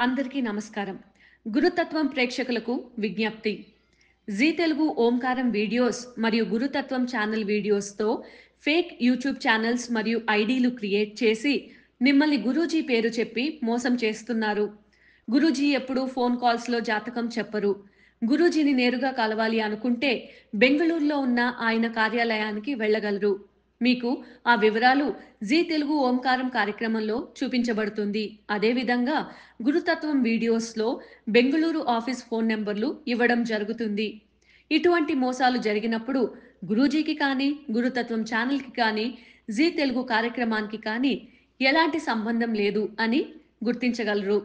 అందరికీ నమస్కారం. గురుతత్వం ప్రేక్షకులకు విజ్ఞప్తి. జీ తెలుగు ఓంకారం వీడియోస్ మరియు గురుతత్వం ఛానల్ వీడియోస్‌తో ఫేక్ యూట్యూబ్ ఛానల్స్ మరియు ఐడీలు క్రియేట్ చేసి మిమ్మల్ని గురూజీ పేరు చెప్పి మోసం చేస్తున్నారు. గురూజీ ఎప్పుడూ ఫోన్ కాల్స్‌లో జాతకం చెప్పరు. గురూజీని నేరుగా కలవాలి అనుకుంటే బెంగుళూరులో ఉన్న ఆయన కార్యాలయానికి వెళ్ళగలరు. మీకు ఆ వివరాలు జీ తెలుగు ఓంకారం కార్యక్రమంలో చూపించబడుతుంది. అదేవిధంగా గురుతత్వం వీడియోస్‌లో బెంగుళూరు ఆఫీస్ ఫోన్ నంబర్లు ఇవ్వడం జరుగుతుంది. ఇటువంటి మోసాలు జరిగినప్పుడు గురూజీకి కానీ, గురుతత్వం ఛానల్‌కి కానీ, జీ తెలుగు కార్యక్రమానికి కానీ ఎలాంటి సంబంధం లేదు అని గుర్తించగలరు.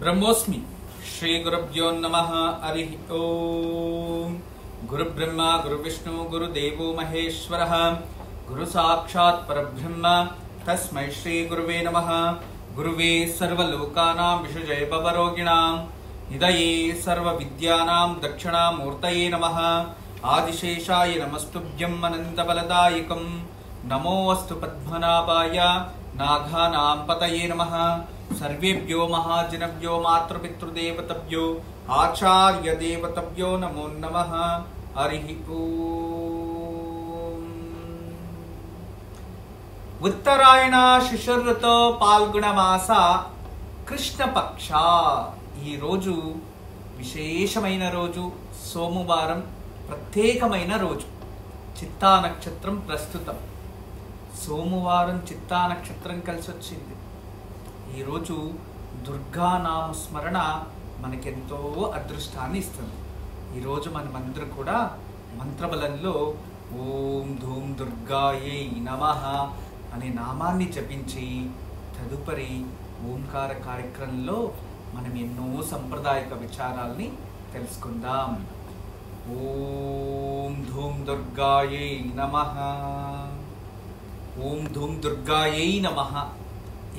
బ్రహ్మోస్మి శ్రీ గురుభ్యో నమః. హరి ఓం. గురు బ్రహ్మ గురు విష్ణు గురు దేవో మహేశ్వరః గురు సాక్షాత్ పరబ్రహ్మ తస్మై శ్రీ గురువే నమః. గురువే సర్వలోకానాం విషజయ భవరోగిణాం నిదయే సర్వ విద్యానాం దక్షిణామూర్తయే నమః. ఆదిశేషాయ నమస్తుభ్యం అనంతబలదాయకం. నమోऽस्तु పద్మనాభాయ నాఘానాం పతయే నమః. సర్వేభ్యో మహాజనభ్యో మాతృపితృదేవతభ్యో ఆచార్యదేవతభ్యో నమో నమః. హరి ఓం. ఉత్తరాయణ శిశిరృతో పాల్గొన మాస కృష్ణపక్ష. ఈ రోజు విశేషమైన రోజు, సోమవారం, ప్రత్యేకమైన రోజు. చిత్తా నక్షత్రం ప్రస్తుతం. సోమవారం చిత్తా నక్షత్రం కలిసి వచ్చింది. ఈరోజు దుర్గానామ స్మరణ మనకెంతో అదృష్టాన్ని ఇస్తుంది. ఈరోజు మనమందరం కూడా మంత్రబలంలో ఓం ధూం దుర్గాయై నమః అనే నామాన్ని జపించి తదుపరి ఓంకార కార్యక్రమంలో మనం ఎన్నో సంప్రదాయక విచారాల్ని తెలుసుకుందాం. ఓం ధూం దుర్గాయై నమః. ఓం ధూం దుర్గాయై నమః.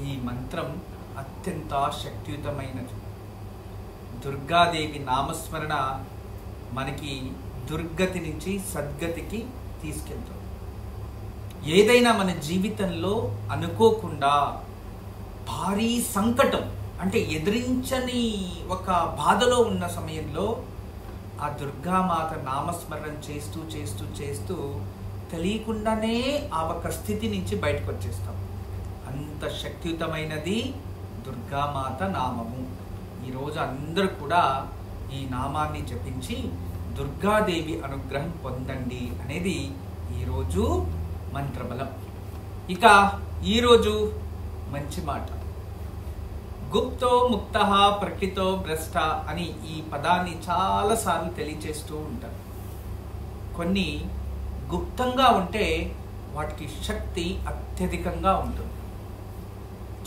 ఈ మంత్రం అత్యంత శక్తియుతమైనది. దుర్గాదేవి నామస్మరణ మనకి దుర్గతి నుంచి సద్గతికి తీసుకెళ్తుంది. ఏదైనా మన జీవితంలో అనుకోకుండా భారీ సంకటం అంటే ఎదిరించని ఒక బాధలో ఉన్న సమయంలో ఆ దుర్గామాత నామస్మరణ చేస్తూ చేస్తూ చేస్తూ తెలియకుండానే ఆ ఒక స్థితి నుంచి బయటకు వచ్చేస్తాం. అంత శక్తియుతమైనది దుర్గామాత నామము. ఈరోజు అందరూ కూడా ఈ నామాన్ని జపించి దుర్గాదేవి అనుగ్రహం పొందండి అనేది ఈరోజు మంత్రబలం. ఇక ఈరోజు మంచి మాట. గుప్తో ముక్త ప్రకృతో భ్రష్ట అని ఈ పదాన్ని చాలాసార్లు తెలియచేస్తూ ఉంటారు. కొన్ని గుప్తంగా ఉంటే వాటికి శక్తి అత్యధికంగా ఉంటుంది.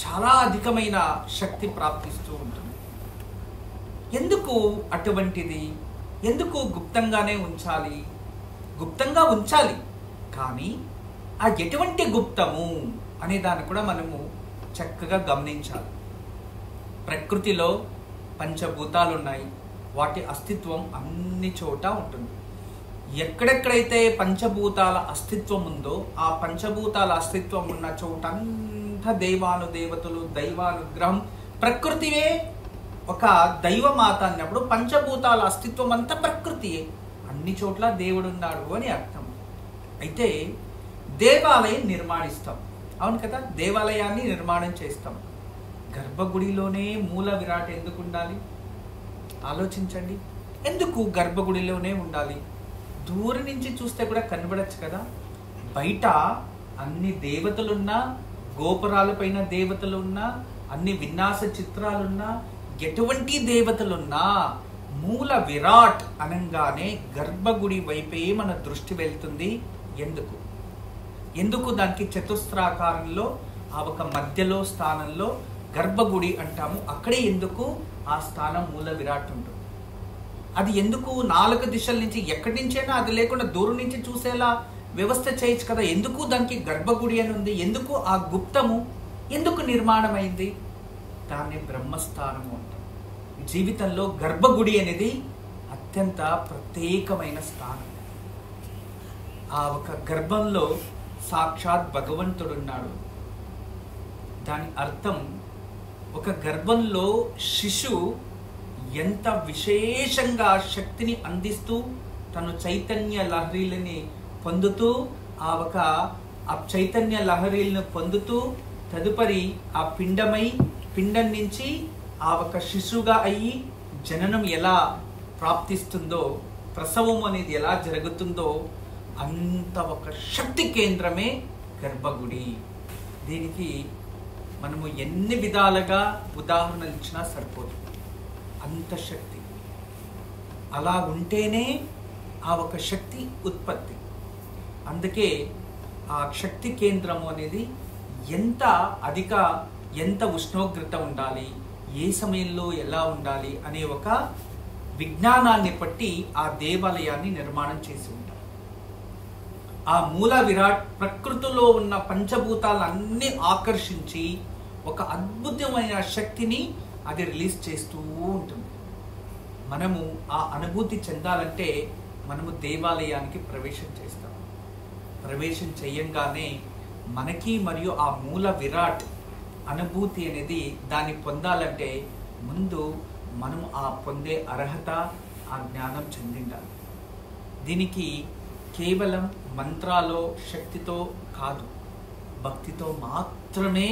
చాలా అధికమైన శక్తి ప్రాప్తిస్తూ ఉంటుంది. ఎందుకు అటువంటిది? ఎందుకు గుప్తంగానే ఉంచాలి? గుప్తంగా ఉంచాలి, కానీ ఆ ఎటువంటి గుప్తము అనే దాన్ని కూడా మనము చక్కగా గమనించాలి. ప్రకృతిలో పంచభూతాలు ఉన్నాయి. వాటి అస్తిత్వం అన్ని చోట ఉంటుంది. ఎక్కడెక్కడైతే పంచభూతాల అస్తిత్వం ఉందో ఆ పంచభూతాల అస్తిత్వం ఉన్న చోట దేవానుదేవతలు, దైవానుగ్రహం, ప్రకృతివే ఒక దైవమాత అన్నప్పుడు పంచభూతాల అస్తిత్వం అంతా ప్రకృతియే. అన్ని చోట్ల దేవుడు ఉన్నాడు అని అర్థం. అయితే దేవాలయం నిర్మాణిస్తాం, అవును కదా, దేవాలయాన్ని నిర్మాణం చేస్తాం. గర్భగుడిలోనే మూల విరాట్ ఎందుకు ఉండాలి? ఆలోచించండి. ఎందుకు గర్భగుడిలోనే ఉండాలి? దూరం నుంచి చూస్తే కూడా కనబడచ్చు కదా. బయట అన్ని దేవతలున్నా, గోపురాలపైన దేవతలున్నా, అన్ని విన్యాస చిత్రాలున్నా, ఎటువంటి దేవతలున్నా మూల విరాట్ అనగానే గర్భగుడి వైపే మన దృష్టి వెళ్తుంది. ఎందుకు? ఎందుకు దానికి చతుస్రాకారంలో ఆ ఒక మధ్యలో స్థానంలో గర్భగుడి అంటాము. అక్కడే ఎందుకు ఆ స్థానం మూల విరాట్ ఉంటుంది? అది ఎందుకు 4 దిశల నుంచి ఎక్కడి నుంచైనా అది లేకుండా దూరం నుంచి చూసేలా వ్యవస్థ చేయొచ్చు కదా. ఎందుకు దానికి గర్భగుడి అని ఉంది? ఎందుకు ఆ గుప్తము ఎందుకు నిర్మాణం అయింది? దాన్ని బ్రహ్మస్థానము అంటారు. జీవితంలో గర్భగుడి అనేది అత్యంత ప్రత్యేకమైన స్థానం. ఆ ఒక గర్భంలో సాక్షాత్ భగవంతుడున్నాడు. దాని అర్థం ఒక గర్భంలో శిశువు ఎంత విశేషంగా శక్తిని అందిస్తూ తను చైతన్య లహరీలని పొందుతూ ఆ చైతన్య లహరీలను పొందుతూ తదుపరి ఆ పిండం నుంచి ఆ ఒక శిశువుగా అయ్యి జననం ఎలా ప్రాప్తిస్తుందో, ప్రసవం అనేది ఎలా జరుగుతుందో అంత ఒక శక్తి కేంద్రమే గర్భగుడి. దీనికి మనము ఎన్ని విధాలుగా ఉదాహరణలు ఇచ్చినా సరిపోదు, అంత శక్తి. అలా ఉంటేనే ఆ ఒక శక్తి ఉత్పత్తి. అందుకే ఆ శక్తి కేంద్రము అనేది ఎంత ఉష్ణోగ్రత ఉండాలి, ఏ సమయంలో ఎలా ఉండాలి అనే ఒక విజ్ఞానాన్ని బట్టి ఆ దేవాలయాన్ని నిర్మాణం చేసి ఉంటారు. ఆ మూల విరాట్ ప్రకృతిలో ఉన్న పంచభూతాలన్నీ ఆకర్షించి ఒక అద్భుతమైన శక్తిని అది రిలీజ్ చేస్తూ ఉంటుంది. మనము ఆ అనుభూతి చెందాలంటే మనము దేవాలయానికి ప్రవేశం చేస్తాం. ప్రవేశం చేయంగానే మనకి మరియు ఆ మూల విరాట్ అనుభూతి అనేది దాన్ని పొందాలంటే ముందు మనము ఆ పొందే అర్హత, ఆ జ్ఞానం చెందిండాలి. దీనికి కేవలం మంత్రాలో శక్తితో కాదు, భక్తితో మాత్రమే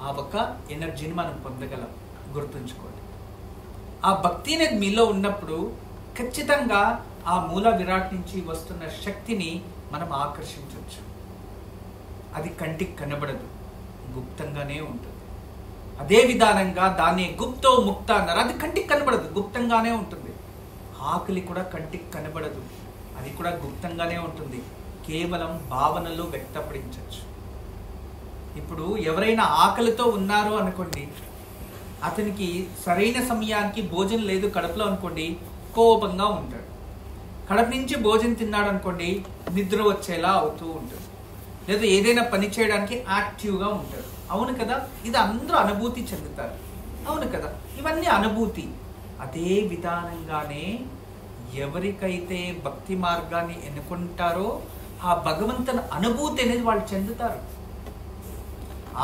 ఆ ఒక ఎనర్జీని మనం పొందగలం. గుర్తుంచుకోండి. ఆ భక్తి అనేది మీలో ఉన్నప్పుడు ఖచ్చితంగా ఆ మూల విరాట్ నుంచి వస్తున్న శక్తిని మనం ఆకర్షించవచ్చు. అది కంటికి కనబడదు, గుప్తంగానే ఉంటుంది. అదే విధానంగా దాన్ని గుప్తో ముక్త అన్నారు. అది కంటికి కనబడదు, గుప్తంగానే ఉంటుంది. ఆకలి కూడా కంటికి కనబడదు, అది కూడా గుప్తంగానే ఉంటుంది. కేవలం భావనలు వ్యక్తపడించవచ్చు. ఇప్పుడు ఎవరైనా ఆకలితో ఉన్నారు అనుకోండి, అతనికి సరైన సమయానికి భోజనం లేదు కడుపులో అనుకోండి, కోపంగా ఉంటాడు. కడుపు నుంచి భోజనం తిన్నాడు అనుకోండి, నిద్ర వచ్చేలా అవుతూ ఉంటుంది. లేదా ఏదైనా పని చేయడానికి యాక్టివ్గా ఉంటాడు. అవును కదా? ఇది అందరూ అనుభూతి చెందుతారు. అవును కదా? ఇవన్నీ అనుభూతి. అదే విధానంగానే ఎవరికైతే భక్తి మార్గాన్ని ఎన్నుకుంటారో ఆ భగవంతుని అనుభూతి అనేది వాళ్ళు చెందుతారు.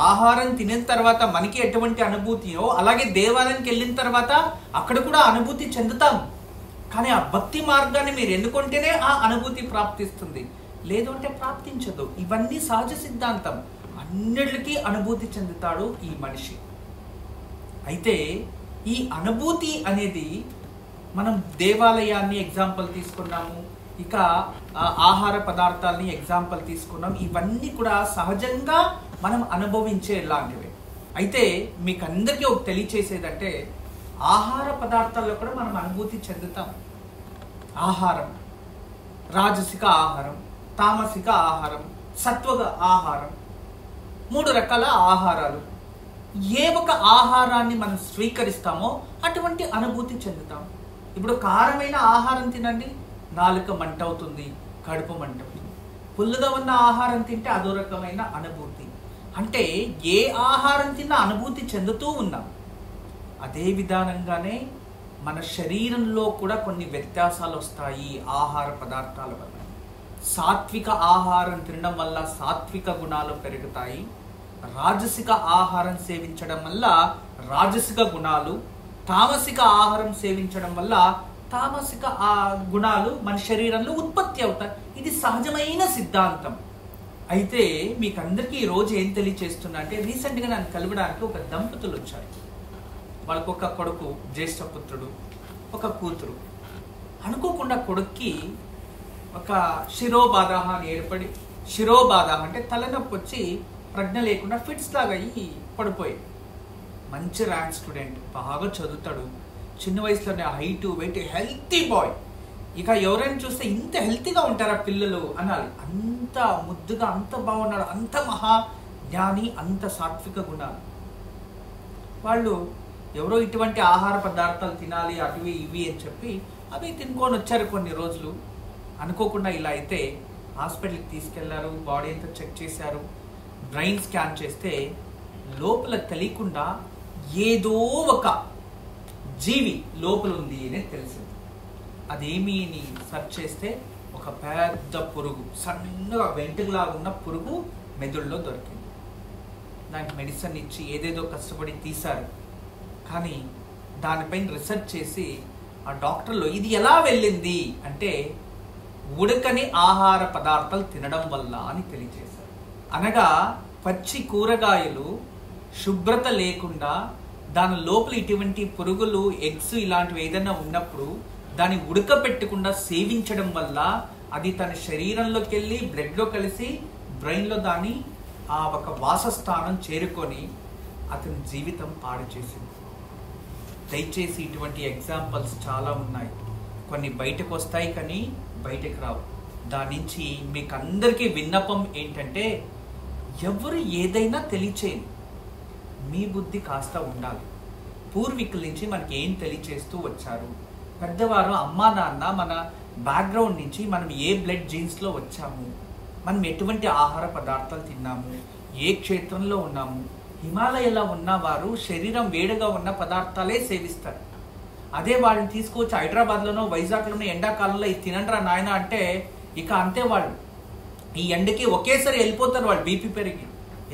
ఆహారం తినిన తర్వాత మనకి ఎటువంటి అనుభూతియో అలాగే దేవాలయానికి వెళ్ళిన తర్వాత అక్కడ కూడా అనుభూతి చెందుతాం. కానీ ఆ భక్తి మార్గాన్ని మీరు ఎన్నుకుంటేనే ఆ అనుభూతి ప్రాప్తిస్తుంది, లేదు అంటే ప్రాప్తించదు. ఇవన్నీ సహజ సిద్ధాంతం. అన్నిటికీ అనుభూతి చెందుతాడు ఈ మనిషి. అయితే ఈ అనుభూతి అనేది మనం దేవాలయాన్ని ఎగ్జాంపుల్ తీసుకున్నాము, ఇక ఆహార పదార్థాలని ఎగ్జాంపుల్ తీసుకున్నాం. ఇవన్నీ కూడా సహజంగా మనం అనుభవించే లాంటివి. అయితే మీకు అందరికీ ఒక తెలియచేసేదంటే ఆహార పదార్థాల్లో కూడా మనం అనుభూతి చెందుతాం. ఆహారం, రాజసిక ఆహారం, తామసిక ఆహారం, సత్వగ ఆహారం, 3 రకాల ఆహారాలు. ఏ ఒక ఆహారాన్ని మనం స్వీకరిస్తామో అటువంటి అనుభూతి చెందుతాం. ఇప్పుడు కారమైన ఆహారం తినండి, నాలుక మంట అవుతుంది, కడుపు మంట అవుతుంది. పుల్లగా ఉన్న ఆహారం తింటే అదో రకమైన అనుభూతి. అంటే ఏ ఆహారం తిన్నా అనుభూతి చెందుతూ ఉన్నాం. అదే విధానంగానే మన శరీరంలో కూడా కొన్ని వ్యత్యాసాలు వస్తాయి ఆహార పదార్థాల వల్ల. సాత్విక ఆహారం తినడం వల్ల సాత్విక గుణాలు పెరుగుతాయి. రాజసిక ఆహారం సేవించడం వల్ల రాజసిక గుణాలు, తామసిక ఆహారం సేవించడం వల్ల తామసిక గుణాలు మన శరీరంలో ఉత్పత్తి అవుతాయి. ఇది సహజమైన సిద్ధాంతం. అయితే మీకు అందరికీ ఈరోజు ఏం తెలియచేస్తున్నా అంటే, రీసెంట్గా నన్ను కలవడానికి ఒక దంపతులు వచ్చారు. వాళ్ళకు ఒక కొడుకు, జ్యేష్ఠ పుత్రుడు, ఒక కూతురు. అనుకోకుండా కొడుక్కి ఒక శిరోబాధ అని ఏర్పడి, శిరోబాధ అంటే తలనొప్పి వచ్చి ప్రజ్ఞ లేకుండా ఫిట్స్ లాగా అయ్యి పడిపోయి. మంచి ర్యాంక్ స్టూడెంట్, బాగా చదువుతాడు, చిన్న వయసులోనే హైట్ వెయిట్, హెల్తీ బాయ్. ఇక ఎవరైనా చూస్తే ఇంత హెల్తీగా ఉంటారా పిల్లలు అనాలి. అంత ముద్దుగా, అంత బాగున్నాడు, అంత మహా జ్ఞాని, అంత సాత్విక గుణాలు. వాళ్ళు ఎవరో ఇటువంటి ఆహార పదార్థాలు తినాలి అవి ఇవి అని చెప్పి అవి తినుకొని వచ్చారు కొన్ని రోజులు. అనుకోకుండా ఇలా అయితే హాస్పిటల్కి తీసుకెళ్లారు, బాడీ అంతా చెక్ చేశారు, బ్రెయిన్ స్కాన్ చేస్తే లోపల తెలియకుండా ఏదో ఒక జీవి లోపల ఉంది అని తెలిసింది. అదేమి అని సెర్చ్ చేస్తే ఒక పెద్ద పురుగు, సన్నగా వెంట్రుకలాగా ఉన్న పురుగు మెదడులో దొరికింది. దానికి మెడిసిన్ ఇచ్చి ఏదేదో కష్టపడి తీశారు. కానీ దానిపైన రీసెర్చ్ చేసి ఆ డాక్టర్లు ఇది ఎలా వెళ్ళింది అంటే ఉడకని ఆహార పదార్థాలు తినడం వల్ల అని తెలియజేశారు. అనగా పచ్చి కూరగాయలు శుభ్రత లేకుండా దాని లోపల ఇటువంటి పురుగులు, ఎగ్స్ ఇలాంటివి ఏదైనా ఉన్నప్పుడు దాన్ని ఉడకబెట్టకుండా సేవించడం వల్ల అది తన శరీరంలోకి వెళ్ళి బ్లడ్లో కలిసి బ్రెయిన్లో దాని ఆ ఒక వాసస్థానం చేరుకొని అతని జీవితం పాడు చేసింది. దయచేసి ఇటువంటి ఎగ్జాంపుల్స్ చాలా ఉన్నాయి. కొన్ని బయటకు వస్తాయి కానీ బయటకు రావు. దాని నుంచి మీకు అందరికీ విన్నపం ఏంటంటే ఎవరు ఏదైనా తెలియచేయండి, మీ బుద్ధి కాస్త ఉండాలి. పూర్వీకుల నుంచి మనకి ఏం తెలియచేస్తూ వచ్చారు, పెద్దవారు అమ్మా నాన్న మన బ్యాక్గ్రౌండ్ నుంచి మనం ఏ బ్లడ్ జీన్స్లో వచ్చాము, మనం ఎటువంటి ఆహార పదార్థాలు తిన్నాము, ఏ క్షేత్రంలో ఉన్నాము. హిమాలయాలో ఉన్నవారు శరీరం వేడిగా ఉన్న పదార్థాలే సేవిస్తారు. అదే వాళ్ళని తీసుకొచ్చి హైదరాబాద్లోనో వైజాగ్లోనో ఎండాకాలంలో ఇది తినండ్రా నాయన అంటే ఇక అంతే, వాళ్ళు ఈ ఎండకి ఒకేసారి వెళ్ళిపోతారు, వాళ్ళు బీపీ పెరిగి.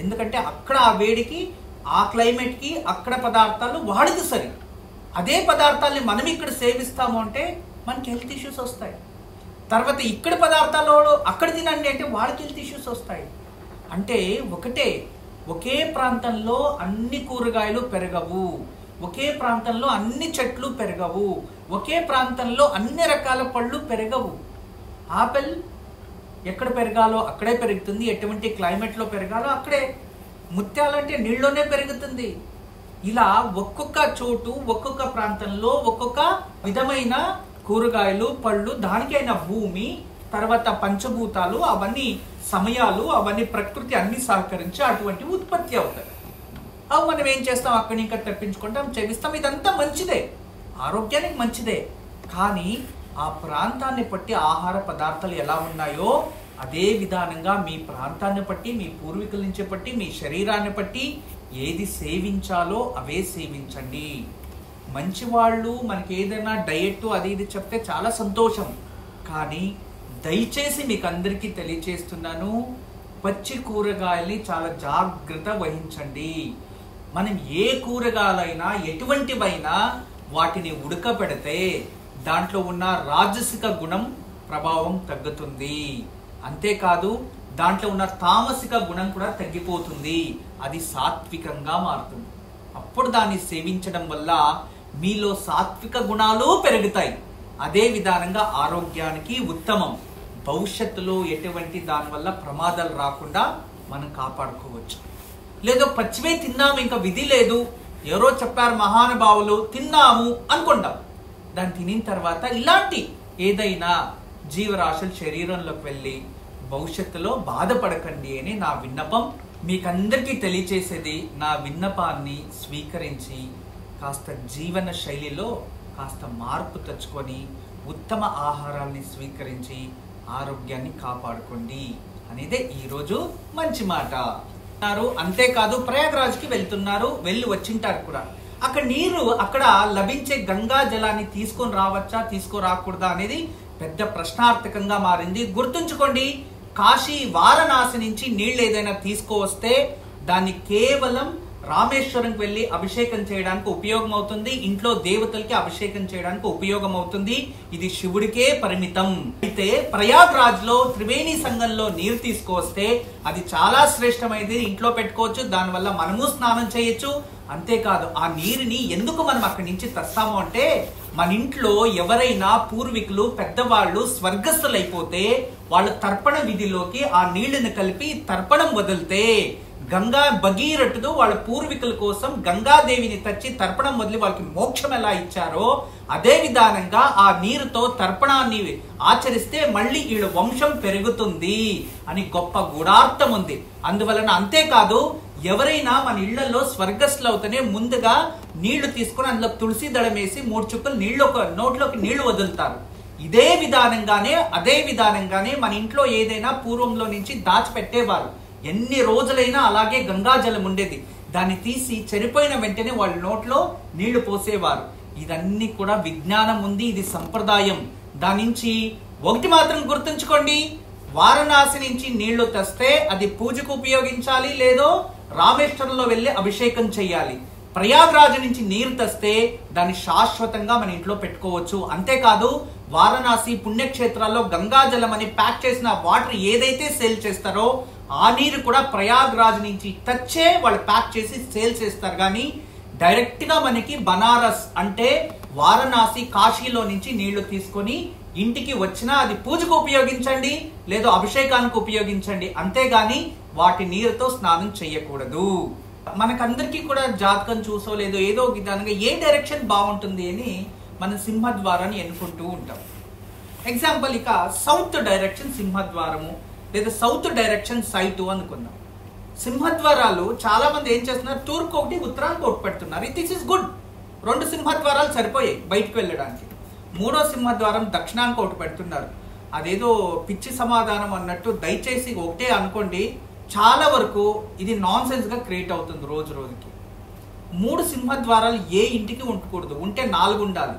ఎందుకంటే అక్కడ ఆ వేడికి, ఆ క్లైమేట్కి అక్కడ పదార్థాలు వాడికి సరి. అదే పదార్థాలని మనం ఇక్కడ సేవిస్తాము అంటే మనకి హెల్త్ ఇష్యూస్ వస్తాయి. తర్వాత ఇక్కడ పదార్థాలు అక్కడ తినండి అంటే వాళ్ళకి హెల్త్ ఇష్యూస్ వస్తాయి. అంటే ఒకే ప్రాంతంలో అన్ని కూరగాయలు పెరగవు, ఒకే ప్రాంతంలో అన్ని చెట్లు పెరగవు, ఒకే ప్రాంతంలో అన్ని రకాల పళ్ళు పెరగవు. ఆపిల్ ఎక్కడ పెరగాలో అక్కడే పెరుగుతుంది, ఎటువంటి క్లైమేట్లో పెరగాలో అక్కడే. ముత్యాలంటే నీళ్ళలోనే పెరుగుతుంది. ఇలా ఒక్కొక్క చోటు, ఒక్కొక్క ప్రాంతంలో ఒక్కొక్క విధమైన కూరగాయలు, పళ్ళు, దానికైన భూమి, తర్వాత పంచభూతాలు, అవన్నీ సమయాలు, అవన్నీ ప్రకృతి అన్ని సహకరించి అటువంటి ఉత్పత్తి అవుతాయి. అవి మనం ఏం చేస్తాం, అక్కడి ఇంకా తెప్పించుకుంటాం, చేవిస్తాం. ఇదంతా మంచిదే, ఆరోగ్యానికి మంచిదే. కానీ ఆ ప్రాంతాన్ని బట్టి ఆహార పదార్థాలు ఎలా ఉన్నాయో అదే విధానంగా మీ ప్రాంతాన్ని బట్టి, మీ పూర్వీకుల నుంచి బట్టి, మీ శరీరాన్ని బట్టి ఏది సేవించాలో అవే సేవించండి. మంచి వాళ్ళు మనకి ఏదైనా డయట్ అది ఇది చెప్తే చాలా సంతోషం. కానీ దయచేసి మీకు అందరికీ తెలియచేస్తున్నాను, పచ్చి కూరగాయల్ని చాలా జాగ్రత్త వహించండి. మనం ఏ కూరగాయలైనా ఎటువంటివైనా వాటిని ఉడకబెడితే దాంట్లో ఉన్న రాజసిక గుణం ప్రభావం తగ్గుతుంది. అంతేకాదు దాంట్లో ఉన్న తామసిక గుణం కూడా తగ్గిపోతుంది, అది సాత్వికంగా మారుతుంది. అప్పుడు దాన్ని సేవించడం వల్ల మీలో సాత్విక గుణాలు పెరుగుతాయి. అదే విధానంగా ఆరోగ్యానికి ఉత్తమం. భవిష్యత్తులో ఎటువంటి దానివల్ల ప్రమాదాలు రాకుండా మనం కాపాడుకోవచ్చు. లేదో పచ్చివే తిన్నాము, ఇంకా విధి లేదు, ఎవరో చెప్పారు మహానుభావులు, తిన్నాము అనుకుంటాం. దాన్ని తినిన తర్వాత ఇలాంటి ఏదైనా జీవరాశులు శరీరంలోకి వెళ్ళి భవిష్యత్తులో బాధపడకండి అని నా విన్నపం. మీకందరికీ తెలియచేసేది, నా విన్నపాన్ని స్వీకరించి కాస్త జీవన శైలిలో కాస్త మార్పు తెచ్చుకొని ఉత్తమ ఆహారాన్ని స్వీకరించి ఆరోగ్యాన్ని కాపాడుకోండి అనేదే ఈరోజు మంచి మాట. అంతేకాదు ప్రయాగ్రాజ్కి వెళ్తున్నారు, వెళ్ళి వచ్చింటారు కూడా. అక్కడ నీరు, అక్కడ లభించే గంగా జలాన్ని తీసుకొని రావచ్చా తీసుకురాకూడదా అనేది పెద్ద ప్రశ్నార్థకంగా మారింది. గుర్తుంచుకోండి, కాశీ వారణాసి నుంచి నీళ్ళు ఏదైనా తీసుకువస్తే దాన్ని కేవలం రామేశ్వరంకి వెళ్ళి అభిషేకం చేయడానికి ఉపయోగం అవుతుంది, ఇంట్లో దేవతలకి అభిషేకం చేయడానికి ఉపయోగం అవుతుంది. ఇది శివుడికే పరిమితం. అయితే ప్రయాగ్రాజ్ లో త్రివేణి సంగంలో నీరు తీసుకొస్తే అది చాలా శ్రేష్టమైనది, ఇంట్లో పెట్టుకోవచ్చు, దానివల్ల మనము స్నానం చేయొచ్చు. అంతేకాదు ఆ నీరుని ఎందుకు మనం అక్కడి నుంచి తెస్తాము అంటే, మన ఇంట్లో ఎవరైనా పూర్వీకులు పెద్దవాళ్ళు స్వర్గస్థులైపోతే వాళ్ళ తర్పణ విధిలోకి ఆ నీళ్లను కలిపి తర్పణం వదిలితే గంగా భగీరథుడు వాళ్ళ పూర్వీకుల కోసం గంగాదేవిని తెచ్చి తర్పణం వదిలి వాళ్ళకి మోక్షం ఎలా ఇచ్చారో అదే విధానంగా ఆ నీరుతో తర్పణాన్ని ఆచరిస్తే మళ్ళీ వీళ్ళ వంశం పెరుగుతుంది అని గొప్ప గూఢార్థం ఉంది. అందువలన అంతేకాదు, ఎవరైనా మన ఇళ్లలో స్వర్గస్థులు అవుతూనే ముందుగా నీళ్లు తీసుకుని అందులో తులసి దళం వేసి 3 చుక్కలు నోట్లోకి నీళ్లు వదులుతారు. అదే విధానంగానే మన ఇంట్లో ఏదైనా పూర్వంలో నుంచి దాచిపెట్టేవారు. ఎన్ని రోజులైనా అలాగే గంగాజలం ఉండేది, దాన్ని తీసి చనిపోయిన వెంటనే వాళ్ళ నోట్లో నీళ్లు పోసేవారు. ఇదన్నీ కూడా విజ్ఞానం ఉంది, ఇది సంప్రదాయం. దాని నుంచి ఒకటి మాత్రం గుర్తుంచుకోండి, వారణాసి నుంచి నీళ్లు తెస్తే అది పూజకు ఉపయోగించాలి, లేదో రామేశ్వరంలో వెళ్ళి అభిషేకం చేయాలి. ప్రయాగ్రాజ్ నుంచి నీరు తెస్తే దాన్ని శాశ్వతంగా మన ఇంట్లో పెట్టుకోవచ్చు. అంతేకాదు వారణాసి పుణ్యక్షేత్రాల్లో గంగాజలం అని ప్యాక్ చేసిన వాటర్ ఏదైతే సేల్ చేస్తారో ఆ నీరు కూడా ప్రయాగ్రాజ్ నుంచి తెచ్చే వాళ్ళు ప్యాక్ చేసి సేల్ చేస్తారు. కానీ డైరెక్ట్ గా మనకి బనారస్ అంటే వారణాసి కాశీలో నుంచి నీళ్లు తీసుకొని ఇంటికి వచ్చినా అది పూజకు ఉపయోగించండి, లేదా అభిషేకానికి ఉపయోగించండి, అంతేగాని వాటి నీరుతో స్నానం చేయకూడదు. మనకందరికీ కూడా జాతకం చూసో లేదో ఏదో విధానంగా ఏ డైరెక్షన్ బాగుంటుంది అని మనం సింహద్వారాన్ని ఎన్నుకుంటూ ఉంటాం. ఎగ్జాంపుల్ ఇక సౌత్ డైరెక్షన్ సింహద్వారము లేదా సౌత్ డైరెక్షన్ సైటు అనుకుందాం. సింహద్వారాలు చాలా మంది ఏం చేస్తున్నారు, తూర్పు ఒకటి ఉత్తరానికి ఒకటి పెడుతున్నారు. This is good. 2 సింహద్వారాలు సరిపోయాయి బయటకు వెళ్ళడానికి. 3వ సింహద్వారం దక్షిణానికి ఒకటి పెడుతున్నారు. అదేదో పిచ్చి సమాధానం అన్నట్టు దయచేసి ఒకటే అనుకోండి. చాలా వరకు ఇది నాన్ సెన్స్ గా క్రియేట్ అవుతుంది రోజు రోజుకి. 3 సింహద్వారాలు ఏ ఇంటికి ఉండకూడదు, ఉంటే 4 ఉండాలి.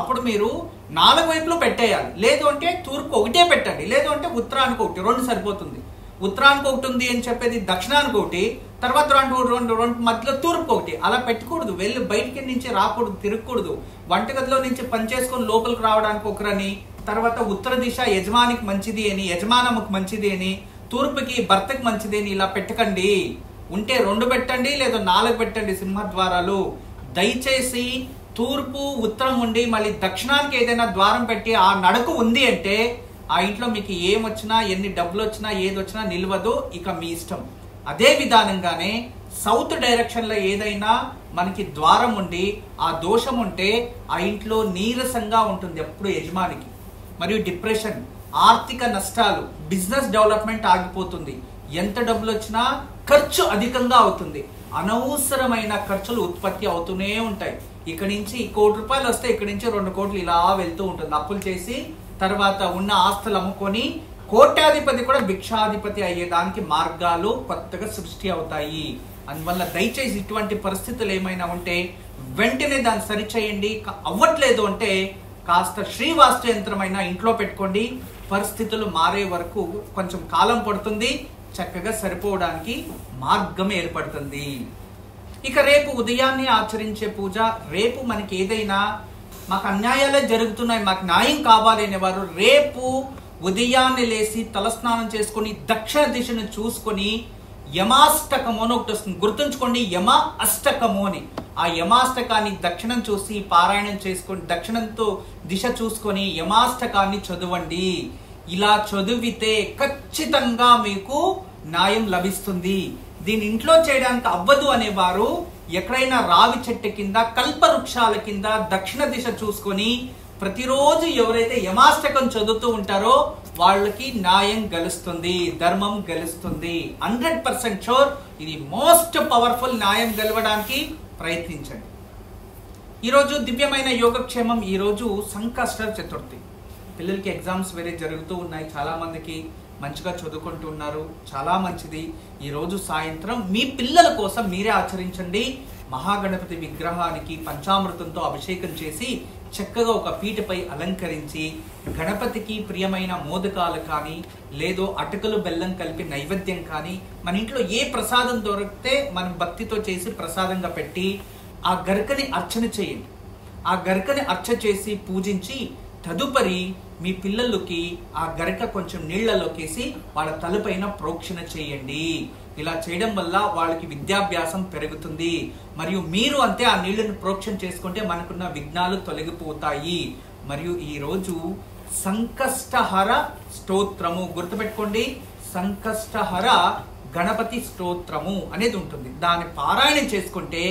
అప్పుడు మీరు 4 వైపులు పెట్టేయాలి. లేదు అంటే తూర్పు ఒకటే పెట్టండి, లేదు అంటే ఉత్తరానికి ఒకటి, 2 సరిపోతుంది. ఉత్తరానికి ఒకటి ఉంది అని చెప్పేది దక్షిణానికి ఒకటి, తర్వాత రెండు మధ్యలో తూర్పు ఒకటి, అలా పెట్టకూడదు. వెళ్ళి బయటికి నుంచి రాకూడదు, తిరగకూడదు. వంటగదిలో నుంచి పనిచేసుకొని లోపలికి రావడానికి ఒకరని, తర్వాత ఉత్తర దిశ యజమానికి మంచిది అని, యజమానముకు మంచిది అని, తూర్పుకి భర్తకి మంచిది అని ఇలా పెట్టకండి. ఉంటే 2 పెట్టండి, లేదా 4 పెట్టండి సింహద్వారాలు. దయచేసి తూర్పు ఉత్తరం ఉండి మళ్ళీ దక్షిణానికి ఏదైనా ద్వారం పెట్టి ఆ నడకు ఉంది అంటే ఆ ఇంట్లో మీకు ఏమొచ్చినా ఎన్ని డబ్బులు వచ్చినా ఏది వచ్చినా నిలవదు, ఇక మీ ఇష్టం. అదే విధానంగానే సౌత్ డైరెక్షన్ లో ఏదైనా మనకి ద్వారం ఉండి ఆ దోషం ఉంటే ఆ ఇంట్లో నీరసంగా ఉంటుంది ఎప్పుడు యజమానికి. మరియు డిప్రెషన్, ఆర్థిక నష్టాలు, బిజినెస్ డెవలప్మెంట్ ఆగిపోతుంది. ఎంత డబ్బులు వచ్చినా ఖర్చు అధికంగా అవుతుంది. అనవసరమైన ఖర్చులు ఉత్పత్తి అవుతూనే ఉంటాయి. ఇక్కడి నుంచి 1 కోటి రూపాయలు వస్తే ఇక్కడి నుంచి 2 కోట్లు ఇలా వెళ్తూ ఉంటుంది. అప్పులు చేసి తర్వాత ఉన్న ఆస్తులు అమ్ముకొని కోట్యాధిపతి కూడా భిక్షాధిపతి అయ్యేదానికి మార్గాలు కొత్తగా సృష్టి అవుతాయి. అందువల్ల దయచేసి ఇటువంటి పరిస్థితులు ఏమైనా ఉంటే వెంటనే దాన్ని సరిచేయండి. అవ్వట్లేదు అంటే కాస్త శ్రీవాస్తు యంత్రమైన ఇంట్లో పెట్టుకోండి. పరిస్థితులు మారే వరకు కొంచెం కాలం పడుతుంది, చక్కగా సరిపోవడానికి మార్గం ఏర్పడుతుంది. ఇక రేపు ఉదయాన్నే ఆచరించే పూజ. రేపు మనకి ఏదైనా మాకు అన్యాయాలే జరుగుతున్నాయి, మాకు న్యాయం కావాలి అనేవారు రేపు ఉదయాన్నే లేచి తలస్నానం చేసుకొని దక్షిణ దిశను చూసుకొని యమాష్టకము అని ఒకటి వస్తుంది, గుర్తుంచుకోండి. యమ అష్టకము అని. ఆ యమాష్టకాన్ని దక్షిణం చూసి పారాయణం చేసుకొని దక్షిణంతో దిశ చూసుకొని యమాష్టకాన్ని చదవండి. ఇలా చదివితే ఖచ్చితంగా మీకు న్యాయం లభిస్తుంది. దీని ఇంట్లో చేయడానికి అవ్వదు అనేవారు ఎక్కడైనా రావి చెట్టు కింద, కల్పవృక్షాల కింద దక్షిణ దిశ చూసుకొని ప్రతిరోజు ఎవరైతే యమాష్టకం చదువుతూ ఉంటారో వాళ్ళకి న్యాయం గెలుస్తుంది, ధర్మం గెలుస్తుంది. 100% షూర్. ఇది మోస్ట్ పవర్ఫుల్. న్యాయం గెలవడానికి ప్రయత్నించండి. ఈరోజు దివ్యమైన యోగక్షేమం. ఈరోజు సంకష్ట చతుర్థి. పిల్లలకి ఎగ్జామ్స్ వేరే జరుగుతూ ఉన్నాయి. చాలా మందికి మంచిగా చదువుకుంటూ ఉన్నారు, చాలా మంచిది. ఈరోజు సాయంత్రం మీ పిల్లల కోసం మీరే ఆచరించండి. మహాగణపతి విగ్రహానికి పంచామృతంతో అభిషేకం చేసి చక్కగా ఒక పీటపై అలంకరించి గణపతికి ప్రియమైన మోదకాలు కానీ లేదో అటుకలు బెల్లం కలిపి నైవేద్యం కానీ మన ఇంట్లో ఏ ప్రసాదం దొరికితే మనం భక్తితో చేసి ప్రసాదంగా పెట్టి ఆ గరికని అర్చన చేయండి. ఆ గరికని అర్చన చేసి పూజించి తదుపరి మీ పిల్లలకి ఆ గరిక కొంచెం నీళ్లలోకేసి వాళ్ళ తలపైన ప్రోక్షణ చేయండి. ఇలా చేయడం వల్ల వాళ్ళకి విద్యాభ్యాసం పెరుగుతుంది. మరియు మీరు అంతే ఆ నీళ్లను ప్రోక్షణ చేసుకుంటే మనకున్న విఘ్నాలు తొలగిపోతాయి. మరియు ఈరోజు సంకష్టహర స్తోత్రము గుర్తుపెట్టుకోండి. సంకష్టహర గణపతి స్తోత్రము అనేది ఉంటుంది. దాన్ని పారాయణం చేసుకుంటే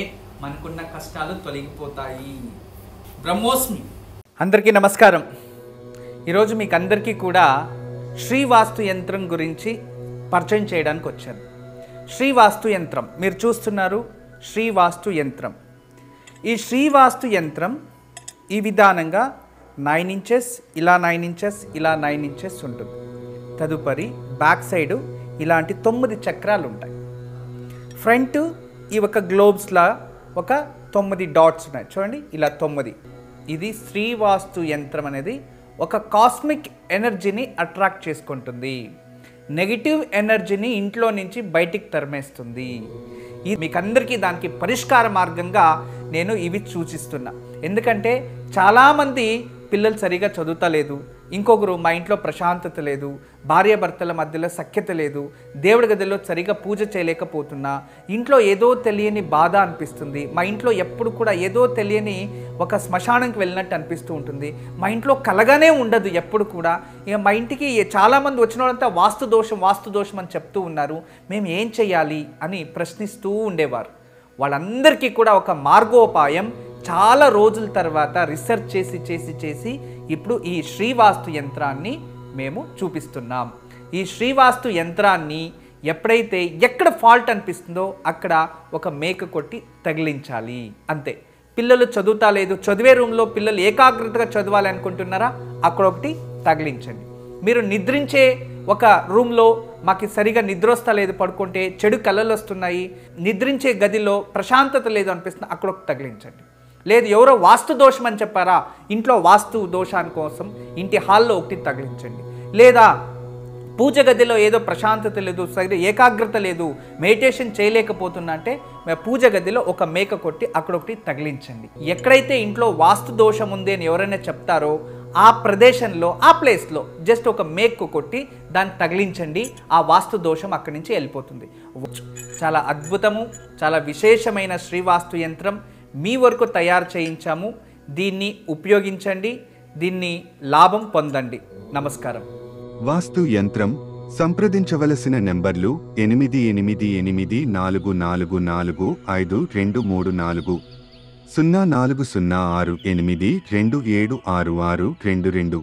మనకున్న కష్టాలు తొలగిపోతాయి. బ్రహ్మోస్మి. అందరికీ నమస్కారం. ఈరోజు మీకు అందరికీ కూడా శ్రీవాస్తు యంత్రం గురించి పరిచయం చేయడానికి వచ్చాను. శ్రీవాస్తు యంత్రం మీరు చూస్తున్నారు. శ్రీవాస్తు యంత్రం. ఈ శ్రీవాస్తు యంత్రం ఈ విధానంగా 9 ఇంచెస్, ఇలా 9 ఇంచెస్, ఇలా 9 ఇంచెస్ ఉంటుంది. తదుపరి బ్యాక్ సైడు ఇలాంటి 9 చక్రాలు ఉంటాయి. ఫ్రంట్ ఈ ఒక గ్లోబ్స్లా ఒక 9 డాట్స్ ఉన్నాయి చూడండి, ఇలా 9. ఇది శ్రీవాస్తు యంత్రం అనేది ఒక కాస్మిక్ ఎనర్జీని అట్రాక్ట్ చేసుకుంటుంది. నెగిటివ్ ఎనర్జీని ఇంట్లో నుంచి బయటికి తరిమేస్తుంది. మీకందరికీ దానికి పరిష్కార మార్గంగా నేను ఇవి సూచిస్తున్నా. ఎందుకంటే చాలామంది పిల్లలు సరిగా చదువుతలేదు, ఇంకొకరు మా ఇంట్లో ప్రశాంతత లేదు, భార్యాభర్తల మధ్యలో సఖ్యత లేదు, దేవుడి గదిలో సరిగా పూజ చేయలేకపోతున్నా, ఇంట్లో ఏదో తెలియని బాధ అనిపిస్తుంది, మా ఇంట్లో ఎప్పుడు కూడా ఏదో తెలియని ఒక శ్మశానంకి వెళ్ళినట్టు అనిపిస్తూ ఉంటుంది, మా ఇంట్లో కలగానే ఉండదు ఎప్పుడు కూడా. ఇక మా ఇంటికి చాలామంది వచ్చిన వాళ్ళంతా వాస్తు దోషం అని చెప్తూ ఉన్నారు, మేము ఏం చేయాలి అని ప్రశ్నిస్తూ ఉండేవారు. వాళ్ళందరికీ కూడా ఒక మార్గోపాయం చాలా రోజుల తర్వాత రీసెర్చ్ చేసి ఇప్పుడు ఈ శ్రీవాస్తు యంత్రాన్ని మేము చూపిస్తున్నాం. ఈ శ్రీవాస్తు యంత్రాన్ని ఎప్పుడైతే ఎక్కడ ఫాల్ట్ అనిపిస్తుందో అక్కడ ఒక మేక కొట్టి తగిలించాలి, అంతే. పిల్లలు చదువుతా లేదు, చదివే రూమ్లో పిల్లలు ఏకాగ్రతగా చదవాలి అనుకుంటున్నారా, అక్కడ ఒకటి తగిలించండి. మీరు నిద్రించే ఒక రూమ్లో మాకు సరిగా నిద్ర వస్తా లేదు, పడుకుంటే చెడు కళలు వస్తున్నాయి, నిద్రించే గదిలో ప్రశాంతత లేదు అనిపిస్తుంది, అక్కడ ఒకటి తగిలించండి. లేదు ఎవరో వాస్తు దోషం అని చెప్పారా, ఇంట్లో వాస్తు దోషాని కోసం ఇంటి హాల్లో ఒకటి తగిలించండి. లేదా పూజ గదిలో ఏదో ప్రశాంతత లేదు, సరిగ్గా ఏకాగ్రత లేదు, మెడిటేషన్ చేయలేకపోతున్నా అంటే పూజ గదిలో ఒక మేక కొట్టి అక్కడ ఒకటి తగిలించండి. ఎక్కడైతే ఇంట్లో వాస్తు దోషం ఉంది అని ఎవరైనా చెప్తారో ఆ ప్రదేశంలో ఆ ప్లేస్లో జస్ట్ ఒక మేకు కొట్టి దాన్ని తగిలించండి, ఆ వాస్తు దోషం అక్కడి నుంచి వెళ్ళిపోతుంది. చాలా అద్భుతము, చాలా విశేషమైన శ్రీవాస్తు యంత్రం మీ వరకు తయారు చేయించాము. దీన్ని ఉపయోగించండి, దీన్ని లాభం పొందండి. నమస్కారం. వాస్తు యంత్రం సంప్రదించవలసిన నెంబర్లు 8844452344 040682766622.